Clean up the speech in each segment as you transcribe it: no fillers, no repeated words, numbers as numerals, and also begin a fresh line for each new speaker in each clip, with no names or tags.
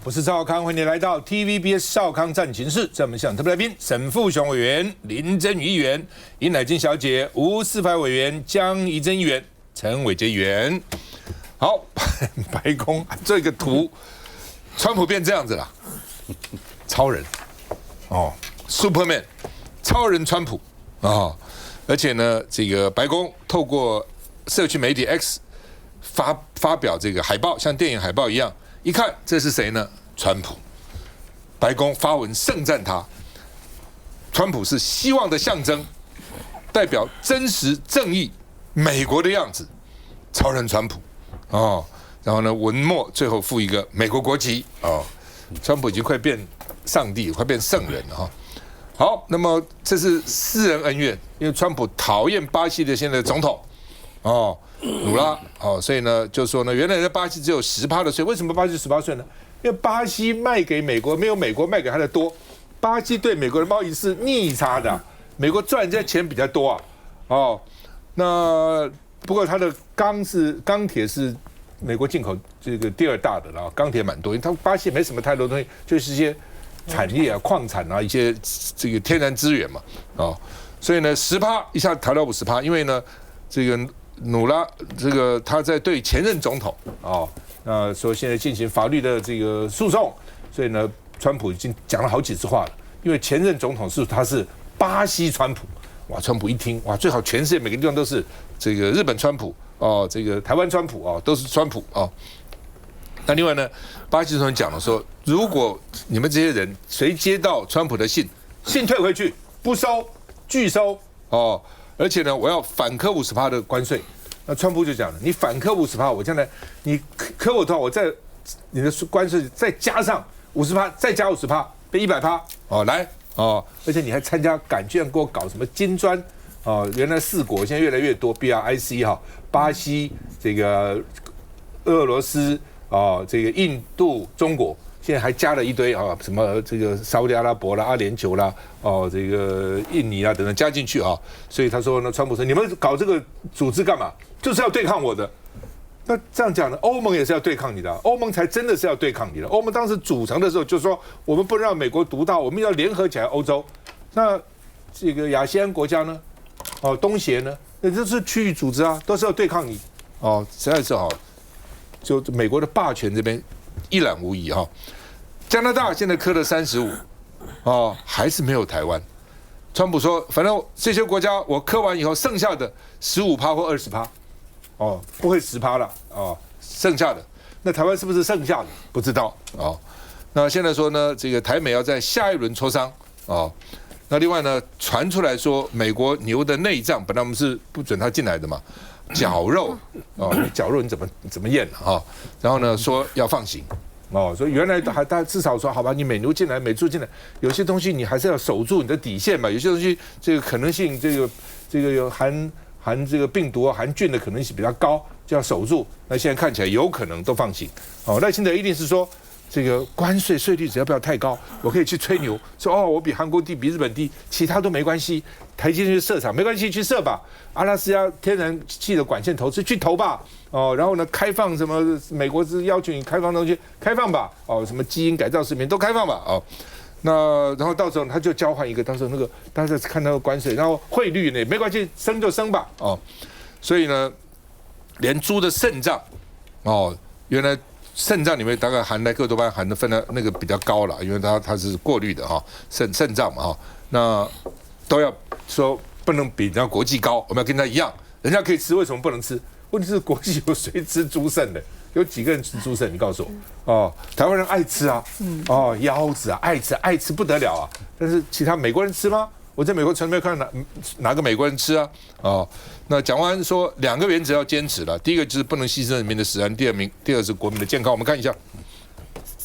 我是赵少康，欢迎你来到 TVBS 少康战情室。在我们现场特别来宾，沈富雄委员、林珍瑜议员、尹乃菁小姐、吴思怀委员、江宜珍议员、陈伟杰议员。好，白宫这个图，川普变这样子了，超人哦 ，Superman， 超人川普哦，而且呢，这个白宫透过社区媒体 X 发表这个海报，像电影海报一样，一看这是谁呢？川普。白宫发文盛赞他，川普是希望的象征，代表真实正义美国的样子，超人川普哦。然后呢，文末最后附一个美国国籍哦。川普已经快变上帝，快变圣人了哈。好，那么这是私人恩怨，因为川普讨厌巴西的现在的总统哦，鲁拉哦，所以呢，就说呢，原来在巴西只有10%的税，为什么巴西18税呢？因为巴西卖给美国没有美国卖给他的多，巴西对美国的贸易是逆差的，美国赚人家钱比较多啊，哦，那不过它的钢铁是美国进口这个第2大的，然后钢铁蛮多，因为它巴西没什么太多东西，就是一些产业啊、矿产啊、一些这个天然资源嘛，哦，所以呢10%一下抬到50%，因为呢这个努拉这个他在对前任总统哦。说现在进行法律的这个诉讼，所以呢，川普已经讲了好几次话了。因为前任总统他是巴西川普，哇，川普一听，哇，最好全世界每个地方都是这个日本川普哦，这个台湾川普哦，都是川普哦。那另外呢，巴西总统讲了说，如果你们这些人谁接到川普的信退回去，不收，拒收哦，而且呢，我要反科50%的关税。那川普就讲了，你反科50%，我将来你科我多少，我在你的关税再加上50%，再加50%，变100%哦，来哦，而且你还参加居然给我搞什么金砖哦，原来4国现在越来越多 BRIC 哈，巴西这个俄罗斯哦，这个印度、中国。现在还加了一堆啊，什么这个沙特阿拉伯啦、阿联酋啦，哦，这个印尼啊等等加进去啊，所以他说呢，川普说你们搞这个组织干嘛？就是要对抗我的。那这样讲呢，欧盟也是要对抗你的，欧盟才真的是要对抗你的。欧盟当时组成的时候就说，我们不能让美国独大，我们要联合起来欧洲。那这个亚细安国家呢，哦，东协呢，那这是区域组织啊，都是要对抗你。哦，实在是好，就美国的霸权这边一览无遗哈。加拿大现在科了35，哦，还是没有台湾。川普说，反正这些国家我科完以后，剩下的15%或20%，哦，不会10%了，哦，剩下的，那台湾是不是剩下的？不知道哦。那现在说呢，这个台美要在下一轮磋商哦。那另外呢，传出来说，美国牛的内脏本来我们是不准它进来的嘛，绞肉哦，绞肉你怎么验啊？然后呢，说要放行。哦，所以原来他至少说好吧，你美牛进来，美猪进来，有些东西你还是要守住你的底线嘛。有些东西这个可能性，这个有含这个病毒啊、含菌的可能性比较高，就要守住。那现在看起来有可能都放行。哦，赖清德一定是说这个关税税率只要不要太高，我可以去吹牛，说哦我比韩国低，比日本低，其他都没关系。台积电去设厂没关系，去设吧。阿拉斯加天然气的管线投资去投吧。哦，然后呢，开放什么？美国是要求你开放东西，开放吧。哦，什么基因改造食品都开放吧。哦，那然后到时候他就交换一个，到时候那个大家看到关税，然后汇率呢没关系，升就升吧。哦，所以呢，连猪的肾脏，哦，原来肾脏里面大概含莱克多巴胺含的分量那个比较高了，因为它是过滤的哈，肾脏嘛哈，那都要说不能比人家国际高，我们要跟他一样，人家可以吃，为什么不能吃？问题是国际有谁吃猪肾的？有几个人吃猪肾？你告诉我。哦，台湾人爱吃啊，哦，腰子啊，爱吃不得了啊。但是其他美国人吃吗？我在美国从来没有看到哪个美国人吃啊。哦，那蒋万安说2个原则要坚持了，第一个就是不能牺牲人民的食安，第二是国民的健康。我们看一下。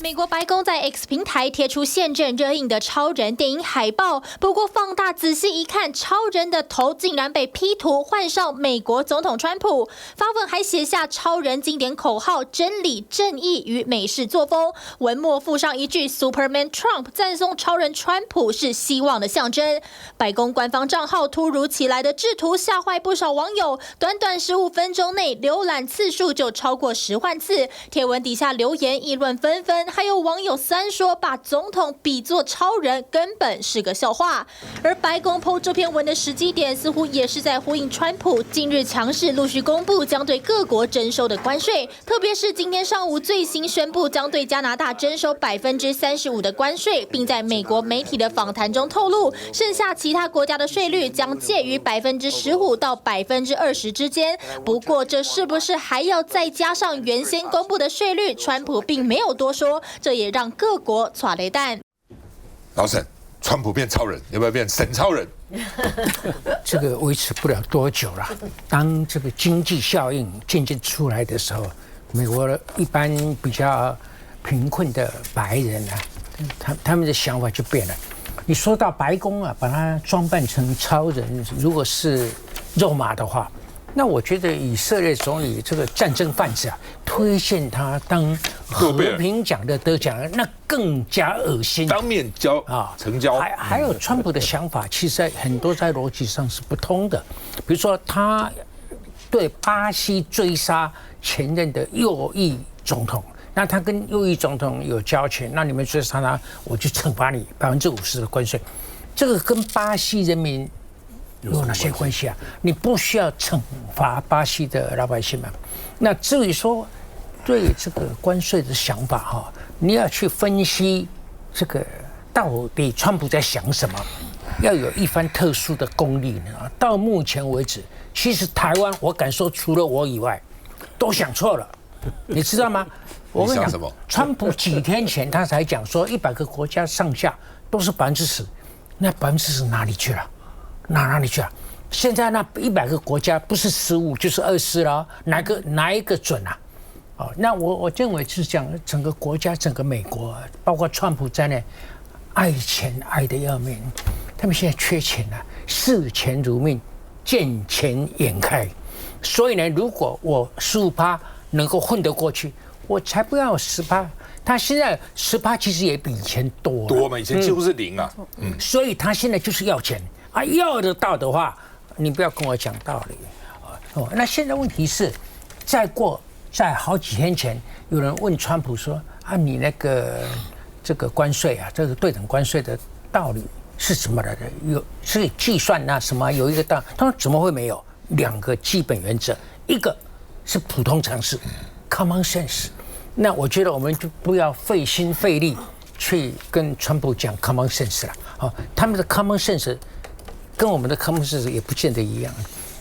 美国白宫在 X 平台贴出现正热映的超人电影海报，不过放大仔细一看，超人的头竟然被 P 图换上美国总统川普。发文还写下超人经典口号“真理、正义与美式作风”，文末附上一句 “Superman Trump”， 赞颂超人川普是希望的象征。白宫官方账号突如其来的制图吓坏不少网友，短短15分钟内浏览次数就超过10万次，贴文底下留言议论纷纷。还有网友3说把总统比作超人根本是个笑话。而白宫 po 这篇文的时机点，似乎也是在呼应川普近日强势陆续公布将对各国征收的关税，特别是今天上午最新宣布将对加拿大征收35%的关税，并在美国媒体的访谈中透露，剩下其他国家的税率将介于15%到20%之间。不过，这是不是还要再加上原先公布的税率？川普并没有多说，这也让各国剉雷蛋。
老沈，川普变超人，要不要变沈超人？
这个维持不了多久了。当这个经济效应渐渐出来的时候，美国一般比较贫困的白人啊，他们的想法就变了。你说到白宫啊，把它装扮成超人，如果是肉麻的话，那我觉得以色列总理这个战争贩子啊，推荐他当和平奖的得奖人，那更加恶心。
当面成交。
还有川普的想法，其实很多在逻辑上是不通的。比如说，他对巴西追杀前任的右翼总统，那他跟右翼总统有交情，那你们追杀他，我就惩罚你50%的关税。这个跟巴西人民有哪些关系啊？你不需要惩罚巴西的老百姓嘛？那至于说对这个关税的想法哈，你要去分析这个到底川普在想什么，要有一番特殊的功力呢。到目前为止，其实台湾我敢说，除了我以外，都想错了，你知道吗？我跟你讲，川普几天前他才讲说，100个国家上下都是10%，那10%哪里去了？哪里去啊？现在那100个国家不是15就是20了，哪一个准啊？哦，那我认为是讲整个国家，整个美国，包括川普在内，爱钱爱得要命，他们现在缺钱啊，视钱如命，见钱眼开。所以呢，如果我15%能够混得过去，我才不要10%。他现在10%其实也比以前多
嘛，以前几乎是0啊。
所以他现在就是要钱啊，要得到的话，你不要跟我讲道理哦。那现在问题是，在好几天前，有人问川普说啊，你这个关税啊，这个对等关税的道理是什么来的？是计算啊什么？有一个道，他说怎么会没有？2个基本原则，一个是普通常识 （common sense）。那我觉得我们就不要费心费力去跟川普讲 common sense 了。哦，他们的 common sense 跟我们的 common sense 也不见得一样。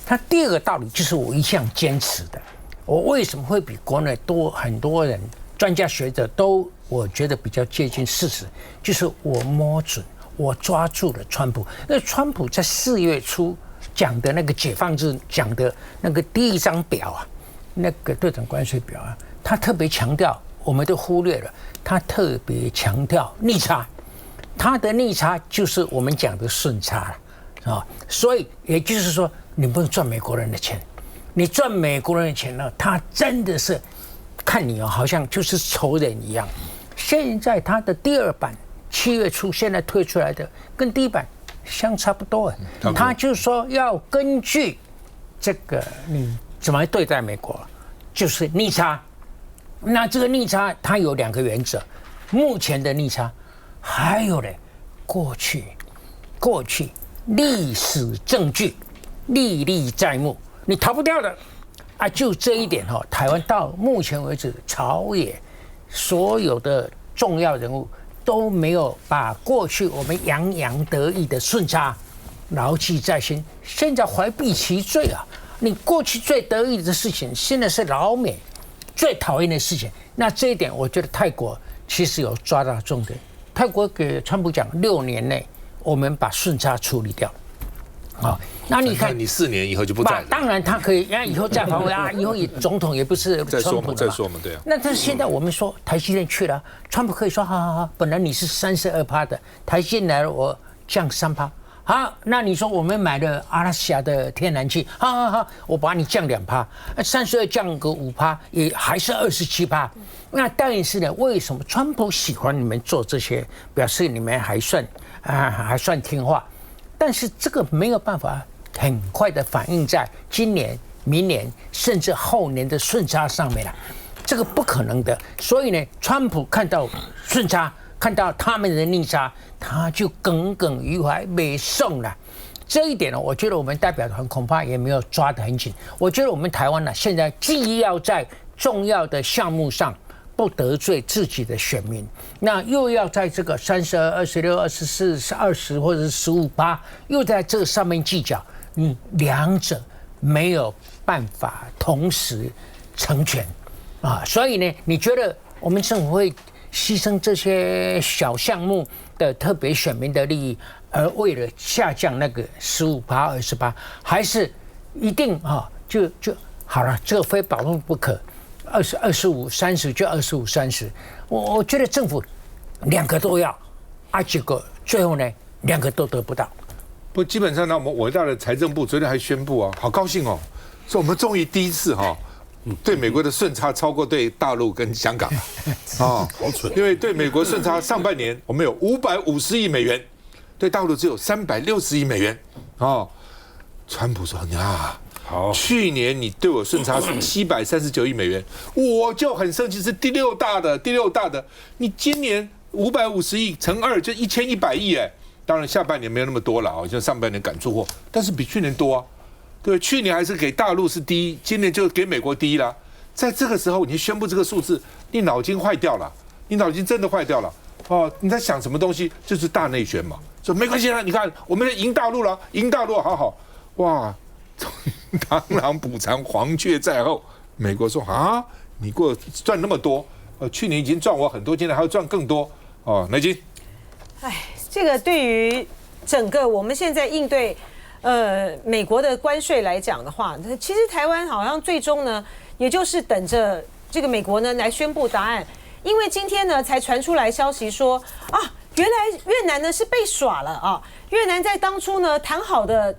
他第2个道理就是我一向坚持的。我为什么会比国内多很多人专家学者都我觉得比较接近事实，就是我摸准，我抓住了川普。因为川普在4月初讲的那个解放日讲的那个第1张表啊，那个对等关税表啊，他特别强调，我们都忽略了，他特别强调逆差，他的逆差就是我们讲的顺差了啊。所以也就是说，你不能赚美国人的钱。你赚美国人的钱呢，他真的是看你好像就是仇人一样。现在他的第2版7月初现在推出来的，跟第1版相差不多。他就说要根据这个你怎么对待美国，就是逆差。那这个逆差它有2个原则，目前的逆差，还有呢，过去历史证据历历在目。你逃不掉的啊！就这一点哈，台湾到目前为止，朝野所有的重要人物都没有把过去我们洋洋得意的顺差牢记在心，现在怀璧其罪啊！你过去最得意的事情，现在是老美最讨厌的事情。那这一点，我觉得泰国其实有抓到重点。泰国给川普讲，6年内我们把顺差处理掉。好，那你看，
你4年以后就不在了。
当然他可以，以后再访问啊，以后总统也不是川普的嘛。
再说嘛，对啊。
那但是现在我们说台积电去了，川普可以说好，本来你是32%的，台积电来了我降3%。好，那你说我们买了阿拉斯加的天然气，好，我把你降2%，32降个5%，也还是27%。那但是呢，为什么川普喜欢你们做这些，表示你们还算听话？但是这个没有办法很快的反映在今年、明年甚至后年的顺差上面了。这个不可能的。所以呢，川普看到顺差，看到他们的逆差，他就耿耿于怀，没送了。这一点呢，我觉得我们代表团恐怕也没有抓得很紧。我觉得我们台湾呢，现在既要在重要的项目上不得罪自己的选民，那又要在这个32、26、24、20或者是15%，又在这上面计较，你两者没有办法同时成全啊。所以呢，你觉得我们政府会牺牲这些小项目的特别选民的利益，而为了下降那个15%、28%，还是一定就好了？这个非保护不可，25、30就25、30。我觉得政府两个都要，结果最后呢，两个都得不到。
不，基本上呢，我们伟大的财政部昨天还宣布好高兴哦，说我们终于第一次对美国的顺差超过对大陆跟香港
好蠢。
因为对美国顺差上半年我们有550亿美元，对大陆只有360亿美元川普说
好，
去年你对我顺差是739亿美元，我就很生气，是第六大的。你今年550亿乘2就1100亿哎，当然下半年没有那么多了像上半年赶出货，但是比去年多啊。对，去年还是给大陆是第一，今年就给美国第一啦。在这个时候你宣布这个数字，你脑筋坏掉了，你脑筋真的坏掉了你在想什么东西？就是大内宣嘛，说没关系啦，你看我们赢大陆了，好，哇！螳螂捕蝉，黄雀在后。美国说你给我赚那么多，去年已经赚我很多，今年还要赚更多乃金。
这个对于整个我们现在应对美国的关税来讲的话，其实台湾好像最终呢，也就是等着这个美国呢来宣布答案，因为今天呢才传出来消息说原来越南呢是被耍了越南在当初呢谈好的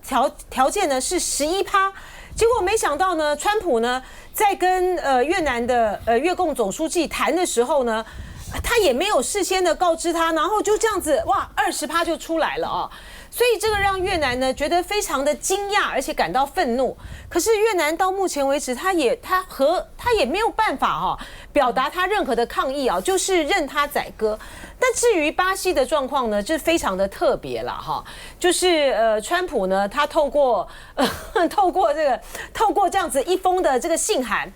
条件呢是11%，结果没想到呢，川普呢在跟越南的越共总书记谈的时候呢，他也没有事先的告知他，然后就这样子20%就出来了所以这个让越南呢觉得非常的惊讶，而且感到愤怒。可是越南到目前为止，他也没有办法表达他任何的抗议就是任他宰割。但至于巴西的状况呢，就非常的特别了就是川普呢，他透过这样子一封的这个信函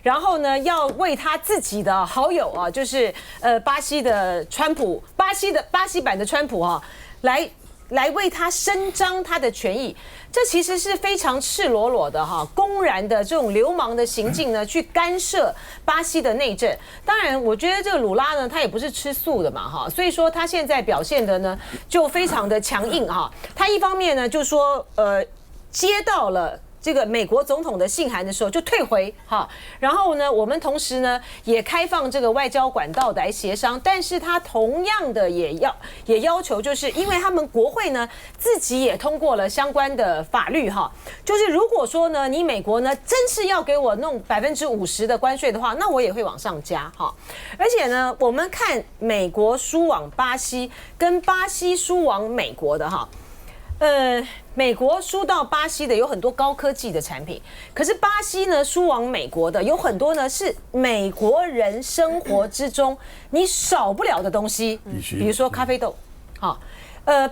然后呢要为他自己的好友就是巴西的川普，巴西版的川普来为他伸张他的权益，这其实是非常赤裸裸的公然的这种流氓的行径呢，去干涉巴西的内政。当然，我觉得这个鲁拉呢，他也不是吃素的嘛所以说他现在表现的呢就非常的强硬他一方面呢就说接到了这个美国总统的信函的时候就退回然后呢，我们同时呢也开放这个外交管道来协商，但是他同样的也要求，就是因为他们国会呢自己也通过了相关的法律就是如果说呢你美国呢真是要给我弄50%的关税的话，那我也会往上加而且呢，我们看美国输往巴西跟巴西输往美国的美国输到巴西的有很多高科技的产品，可是巴西呢输往美国的有很多呢是美国人生活之中你少不了的东西，比如说咖啡豆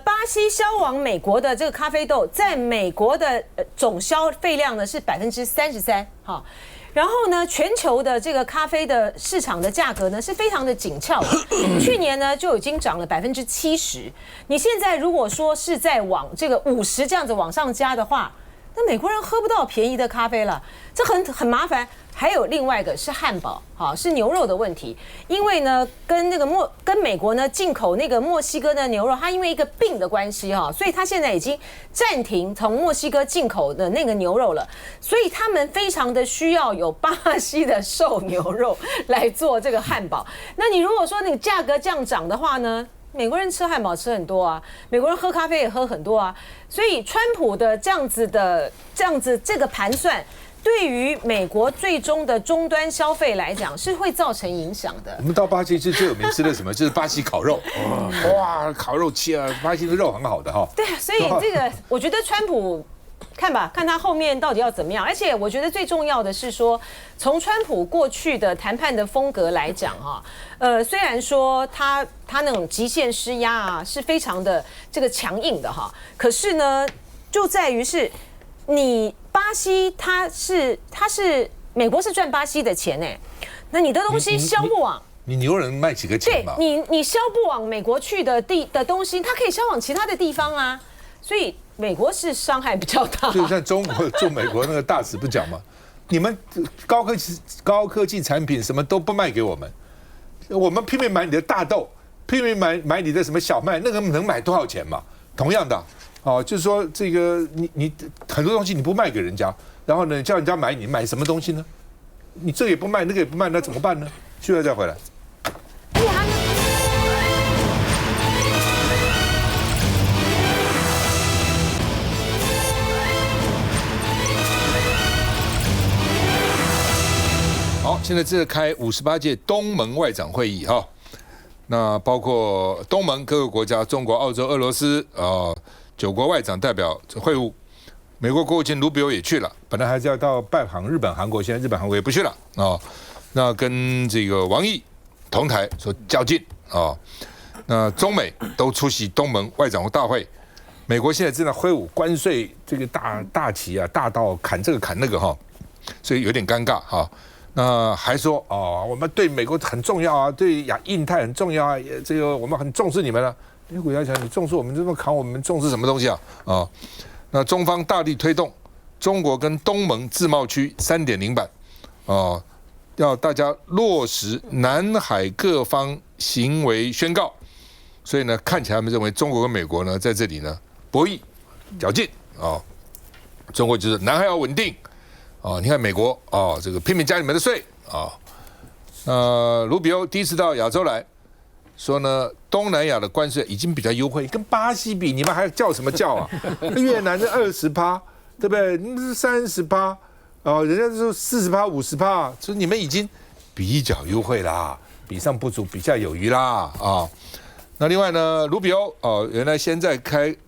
巴西销往美国的这个咖啡豆，在美国的总消费量呢是33%然后呢，全球的这个咖啡的市场的价格呢是非常的紧俏的，去年呢就已经涨了70%。你现在如果说是在往这个50这样子往上加的话，那美国人喝不到便宜的咖啡了，这很麻烦。还有另外一个是汉堡，是牛肉的问题，因为呢跟美国呢进口那个墨西哥的牛肉，它因为一个病的关系所以它现在已经暂停从墨西哥进口的那个牛肉了，所以他们非常的需要有巴西的瘦牛肉来做这个汉堡。那你如果说你价格降涨的话呢？美国人吃汉堡吃很多美国人喝咖啡也喝很多所以川普的这样子这个盘算，对于美国最终的终端消费来讲是会造成影响的。
我们到巴西最有名吃的什么？就是巴西烤肉，哇，烤肉切巴西的肉很好的
对所以这个我觉得川普看吧，看他后面到底要怎么样。而且我觉得最重要的是说，从川普过去的谈判的风格来讲哈，虽然说他那种极限施压啊是非常的这个强硬的哈，可是呢，就在于是你巴西它是美国是赚巴西的钱哎，那你的东西销不往。
你有人卖几个钱嘛？
你销不往美国去的东西，它可以销往其他的地方啊，所以美国是伤害比较大。
就像中国驻美国那个大使不讲嘛，你们高科技产品什么都不卖给我们，我们拼命买你的大豆，拼命买你的什么小麦，那个能买多少钱嘛？同样的，哦，就是说这个你很多东西你不卖给人家，然后呢叫人家买，你买什么东西呢？你这个也不卖，那个也不卖，那怎么办呢？续了再回来。好，现在正在开58届东盟外长会议哈，那包括东盟各个国家，中国、澳洲、俄罗斯9国外长代表会晤，美国国务卿卢比欧也去了，本来还是要到拜访日本、韩国，现在日本、韩国也不去了啊。那跟这个王毅同台说较劲啊，那中美都出席东盟外长大会，美国现在正在挥舞关税这个大旗啊，大到砍这个砍那个哈，所以有点尴尬哈。那还说我们对美国很重要啊，对印太很重要啊，这个我们很重视你们了。因为国家讲你重视我们，这么扛我们重视什么东西啊？那中方大力推动中国跟东盟自贸区3.0版要大家落实南海各方行为宣告，所以呢，看起来他们认为中国跟美国呢在这里呢博弈较劲中国就是南海要稳定你看美国这个拼命加你们的税卢比欧第一次到亚洲来说呢，东南亚的关税已经比较优惠，跟巴西比，你们还叫什么叫啊？越南是20%，对不对？你们是30%。人家说40%、50%，所以你们已经比较优惠啦，比上不足，比下有余啦那另外呢，卢比欧原来现在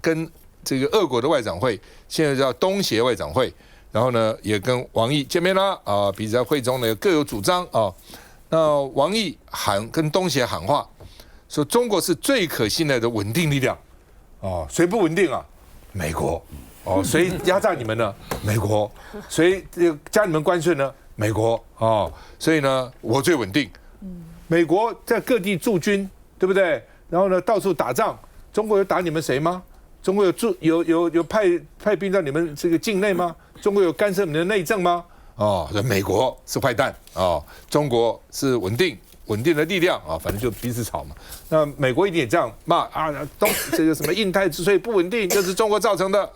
跟这个俄国的外长会，现在叫东协外长会，然后呢也跟王毅见面啦彼此在会中呢各有主张那王毅跟东协喊话，说中国是最可信赖的稳定力量谁不稳定啊？美国。谁压榨你们呢？美国。谁加你们关税呢？美国。所以呢，我最稳定。美国在各地驻军，对不对？然后呢，到处打仗。中国有打你们谁吗？中国有派兵到你们这个境内吗？中国有干涉你们的内政吗？美国是坏蛋中国是稳定的力量反正就彼此吵嘛。那美国一定也这样骂这个什么印太之所以不稳定，就是中国造成的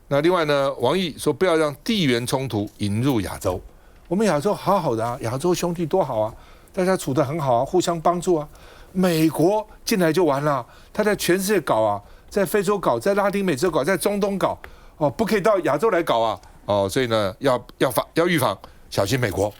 那另外呢，王毅说不要让地缘冲突引入亚洲。我们亚洲好好的亚洲兄弟多好啊，大家处得很好互相帮助美国进来就完了，他在全世界搞在非洲搞，在拉丁美洲搞，在中东搞不可以到亚洲来搞所以呢要预防，小心美国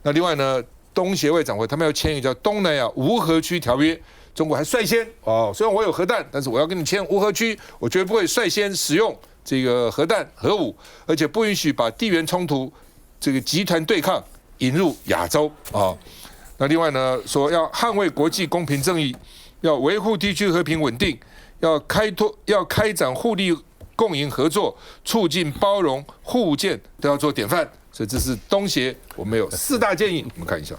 那另外呢，东协外长会他们要签一个叫东南亚无核区条约，中国还率先虽然我有核弹，但是我要跟你签无核区，我绝对不会率先使用这个核弹核武，而且不允许把地缘冲突这个集团对抗引入亚洲那另外呢，说要捍卫国际公平正义，要维护地区和平稳定，要开展互利共赢合作，促进包容互鉴，都要做典范。所以这是东协，我们有4大建议，我们看一下。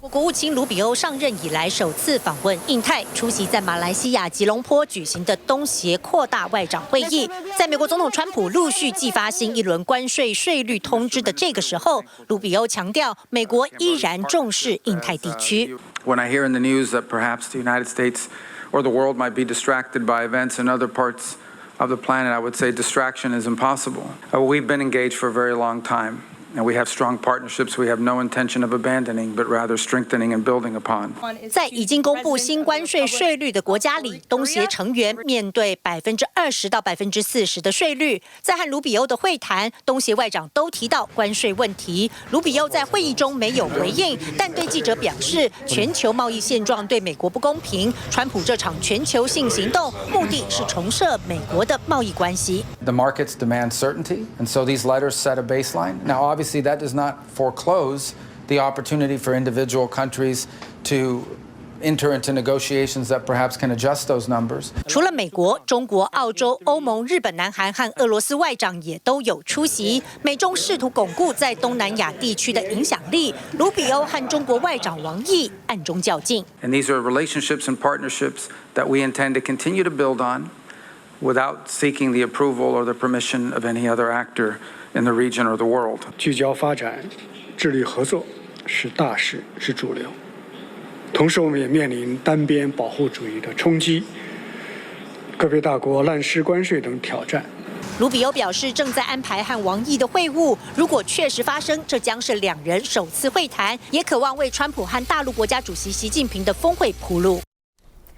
国务卿卢比欧上任以来首次访问印太，出席在马来西亚吉隆坡举行的东协扩大外长会议。在美国总统川普陆续寄发新一轮关税税率通知的这个时候，卢比欧强调，美国依然重视印太地区。
When I hear in the news that perhaps the United States or the world might be distracted by events in other parts of the planet, I would say distraction is impossible. We've been engaged for a very long time. And we have strong partnerships we have no intention of abandoning, but rather strengthening and building upon.
在已经公布新关税税率的国家里，东协成员面对20%到40%的税率。在和卢比欧的会谈，东协外长都提到关税问题。卢比欧在会议中没有回应，但对记者表示，全球贸易现状对美国不公平。川普这场全球性行动，目的是重设美国的贸易关系。
The markets demand certainty, and so these letters set a baseline. Now, obviously, that does not foreclose the opportunity for individual countries to enter into negotiations that perhaps can adjust those numbers.
除了美国、中国、澳洲、欧盟、日本、南韩和俄罗斯外长也都有出席。美中试图巩固在东南亚地区的影响力。卢比欧和中国外长王毅暗中较劲。
And these are relationships and partnerships that we intend to continue to build on without seeking the approval or the permission of any other actor in the region or the world.
聚焦发展，致力合作是大势，是主流。同时，我们也面临单边保护主义的冲击，个别大国滥施关税等挑战。
卢比欧表示，正在安排和王毅的会晤，如果确实发生，这将是两人首次会谈，也渴望为川普和大陆国家主席习近平的峰会铺路。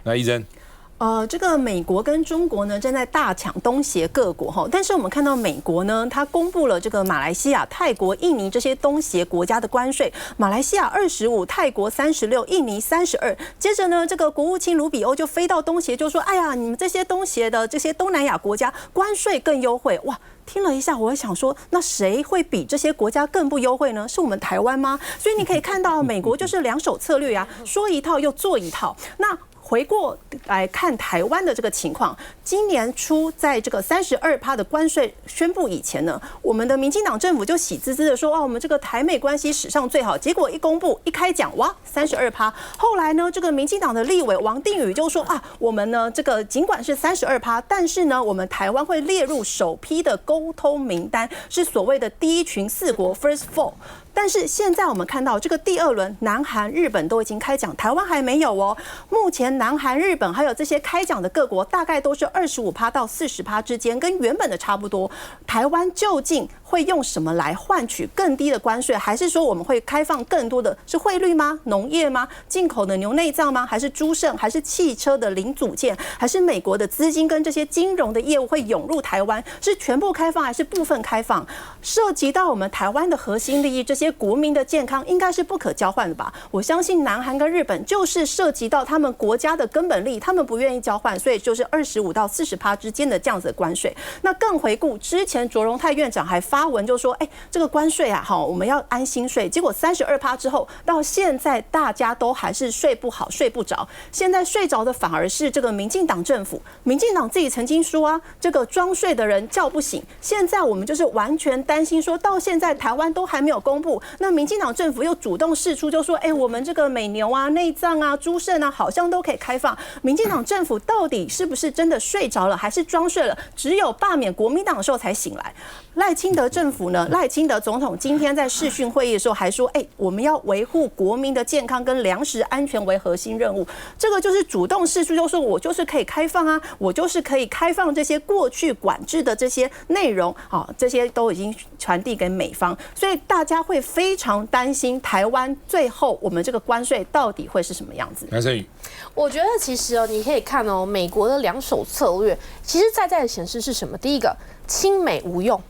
来，一真。
这个美国跟中国呢正在大抢东协各国哈，但是我们看到美国呢，它公布了这个马来西亚、泰国、印尼这些东协国家的关税，马来西亚25，泰国36，印尼32。接着呢，这个国务卿卢比欧就飞到东协，就说：“哎呀，你们这些东协的这些东南亚国家关税更优惠。”哇！听了一下，我想说，那谁会比这些国家更不优惠呢？是我们台湾吗？所以你可以看到，美国就是两手策略啊，说一套又做一套。那回过来看台湾的这个情况，今年初在这个32%的关税宣布以前呢，我们的民进党政府就喜滋滋的说，我们这个台美关系史上最好。结果一公布一开讲，哇，32%。后来呢，这个民进党的立委王定宇就说我们呢这个尽管是32%，但是呢，我们台湾会列入首批的沟通名单，是所谓的第一群4国 （First Four）。但是现在我们看到这个第二轮，南韩、日本都已经开讲，台湾还没有哦。目前南韩、日本还有这些开讲的各国，大概都是25%到40%之间，跟原本的差不多。台湾究竟会用什么来换取更低的关税？还是说我们会开放更多的是汇率吗？农业吗？进口的牛内脏吗？还是猪肾？还是汽车的零组件？还是美国的资金跟这些金融的业务会涌入台湾？是全部开放还是部分开放？涉及到我们台湾的核心利益，这些国民的健康应该是不可交换的吧？我相信南韩跟日本就是涉及到他们国家的根本利益，他们不愿意交换，所以就是25%到40%之间的这样子的关税。那更回顾之前，卓荣泰院长还发文就说，这个关税啊，我们要安心税。结果32%之后，到现在大家都还是睡不好、睡不着。现在睡着的反而是这个民进党政府。民进党自己曾经说这个装睡的人叫不醒。现在我们就是完全担心，说到现在台湾都还没有公布，那民进党政府又主动释出，就说，我们这个美牛啊、内脏啊、猪肾啊，好像都可以开放。民进党政府到底是不是真的睡着了，还是装睡了？只有罢免国民党的时候才醒来。赖清德政府呢？赖清德总统今天在视讯会议的时候还说，我们要维护国民的健康跟粮食安全为核心任务。这个就是主动释出，就说我就是可以开放啊，我就是可以开放这些过去管制的这些内容，这些都已经传递给美方，所以大家会非常担心台湾最后我们这个关税到底会是什么样子。
梁振宇，
我觉得其实你可以看美国的两手策略，其实在的显示是什么？第一个，亲美无用。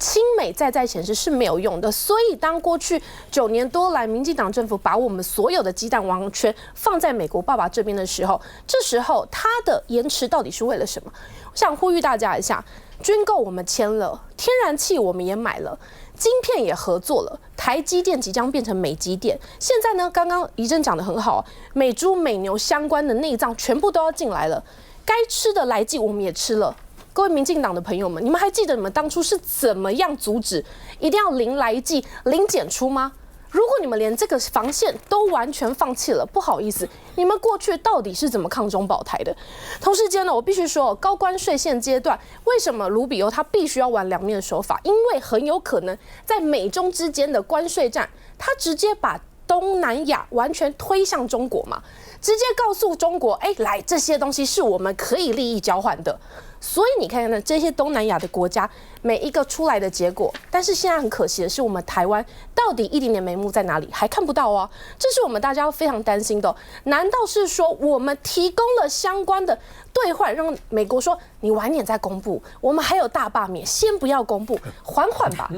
亲美在显示是没有用的，所以当过去9年多来，民进党政府把我们所有的鸡蛋完全放在美国爸爸这边的时候，这时候他的延迟到底是为了什么？我想呼吁大家一下，军购我们签了，天然气我们也买了，晶片也合作了，台积电即将变成美积电。现在呢，刚刚怡珍讲得很好，美猪美牛相关的内脏全部都要进来了，该吃的来剂我们也吃了。各位民进党的朋友们，你们还记得你们当初是怎么样阻止一定要零来剂、零检出吗？如果你们连这个防线都完全放弃了，不好意思，你们过去到底是怎么抗中保台的？同时间呢，我必须说，高关税现阶段为什么卢比欧他必须要玩两面手法？因为很有可能在美中之间的关税战，他直接把东南亚完全推向中国嘛，直接告诉中国，来这些东西是我们可以利益交换的。所以你看看呢，这些东南亚的国家每一个出来的结果，但是现在很可惜的是，我们台湾到底一点点眉目在哪里还看不到哦，这是我们大家非常担心的。难道是说我们提供了相关的兑换，让美国说你晚点再公布，我们还有大罢免，先不要公布，缓缓吧？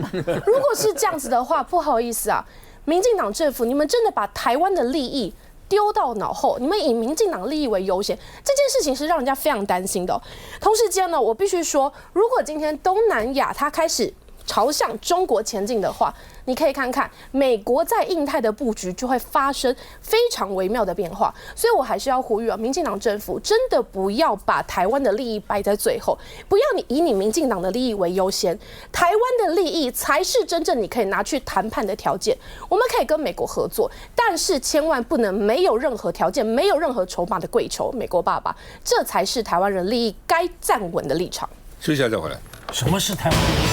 如果是这样子的话，不好意思啊，民进党政府，你们真的把台湾的利益丢到脑后，你们以民进党利益为优先，这件事情是让人家非常担心的。同时间呢，我必须说，如果今天东南亚它开始朝向中国前进的话，你可以看看美国在印太的布局就会发生非常微妙的变化。所以我还是要呼吁啊，民进党政府真的不要把台湾的利益摆在最后，不要以你民进党的利益为优先，台湾的利益才是真正你可以拿去谈判的条件。我们可以跟美国合作，但是千万不能没有任何条件、没有任何筹码的跪求美国爸爸，这才是台湾人利益该站稳的立场。
休息一下再回来。
什么是台湾利益？